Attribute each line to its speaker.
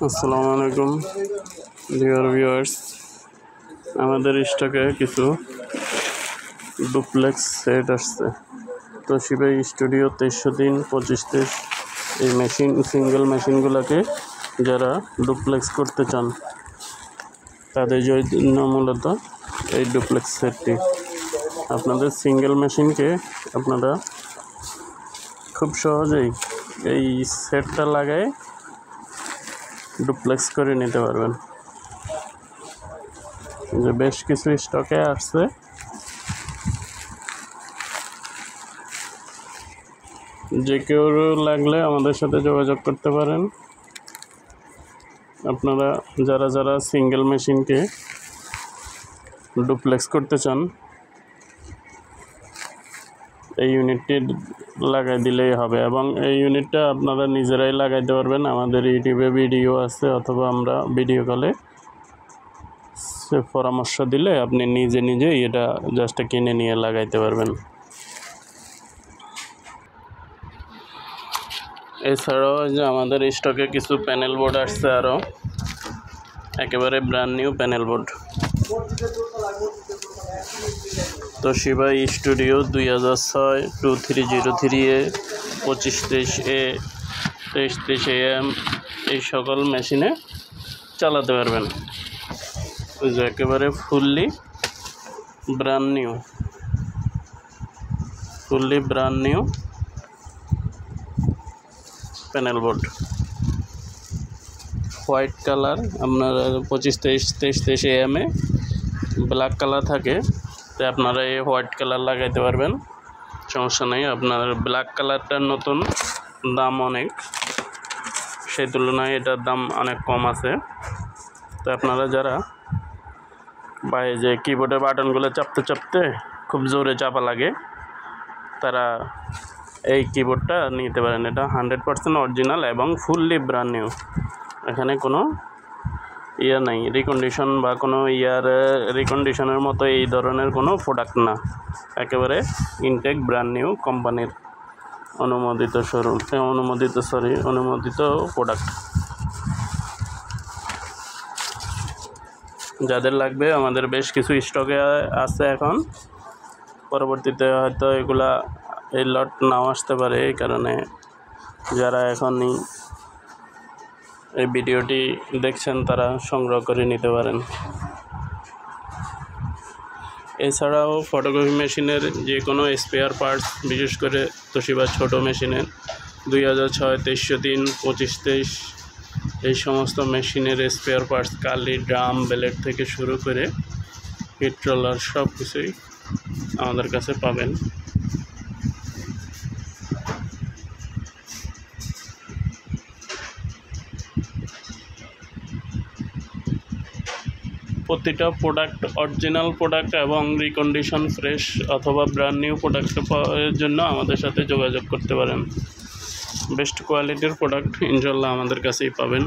Speaker 1: আসসালামু আলাইকুম dear viewers, আমাদের স্টকে কিছু ডুপ্লেক্স সেট আসছে। তোশিবা স্টুডিও 2303, 2523 এই সিঙ্গেল মেশিনগুলোকে যারা ডুপ্লেক্স করতে চান তাদের জন্য মূলত এই ডুপ্লেক্স সেটটি। আপনাদের সিঙ্গেল মেশিনকে আপনারা খুব সহজেই এই সেটটা লাগায় ডুপ্লেক্স করে নিতে পারবেন। যে বেশ কিছু স্টকে আসছে, যে কেউ লাগলে আমাদের সাথে যোগাযোগ করতে পারেন। আপনারা যারা সিঙ্গেল মেশিনকে ডুপ্লেক্স করতে চান এই ইউনিটটি লাগাই দিলেই হবে, এবং এই ইউনিটটা আপনারা নিজেরাই লাগাইতে পারবেন। আমাদের ইউটিউবে ভিডিও আছে, অথবা আমরা ভিডিও কলে পরামর্শ দিলে আপনি নিজে এটা জাস্ট কিনে নিয়ে লাগাইতে পারবেন। এছাড়াও যে আমাদের স্টকে কিছু প্যানেল বোর্ড আসছে, আরও একেবারে brand new panel board. Toshiba studio 2006, 2303A, 2523A, 2323AM এই সকল মেশিনে চালাতে পারবেন। ওই যে একেবারে fully brand new panel board, white colour. আপনার 2523AM ব্ল্যাক কালার থাকে, তো আপনারা এই হোয়াইট কালার লাগাইতে পারবেন, সমস্যা নেই। আপনার ব্ল্যাক কালারটার নতুন দাম অনেক, সেই তুলনায় এটার দাম অনেক কম আছে। তো আপনারা যারা যে কিবোর্ডের বাটনগুলো চাপতে খুব জোরে চাপা লাগে, তারা এই কিবোর্ডটা নিতে পারেন। এটা 100% অরিজিনাল এবং ফুললি ব্র্যান্ড নিউ। এখানে কোনো নাই, রিকন্ডিশন বা কোনো রিকন্ডিশনের মতো এই ধরনের কোনো প্রোডাক্ট না, একেবারে ইনটেক ব্র্যান্ড নিউ কোম্পানির অনুমোদিত প্রোডাক্ট। যাদের লাগবে আমাদের বেশ কিছু স্টকে আছে এখন, পরবর্তীতে হয়তো এগুলা এই লট নাও আসতে পারে। এই কারণে যারা এখনই এই ভিডিওটি দেখছেন তারা সংগ্রহ করে নিতে পারেন। এছাড়াও ফটোকপি মেশিনের যে কোনো স্পেয়ার পার্টস, বিশেষ করে তোশিবা ছোট মেশিনের 2006, 2303, 2523 এই সমস্ত মেশিনের স্পেয়ার পার্টস, কালি, ড্রাম, ব্লেড থেকে শুরু করে হিট রোলার সব কিছুই আমাদের কাছে পাবেন। প্রতিটা প্রোডাক্ট অরিজিনাল প্রোডাক্ট এবং রিকন্ডিশন ফ্রেশ অথবা ব্র্যান্ড নিউ প্রোডাক্ট পাওয়ার জন্য আমাদের সাথে যোগাযোগ করতে পারেন। বেস্ট কোয়ালিটির প্রোডাক্ট ইনশাল্লাহ আমাদের কাছেই পাবেন।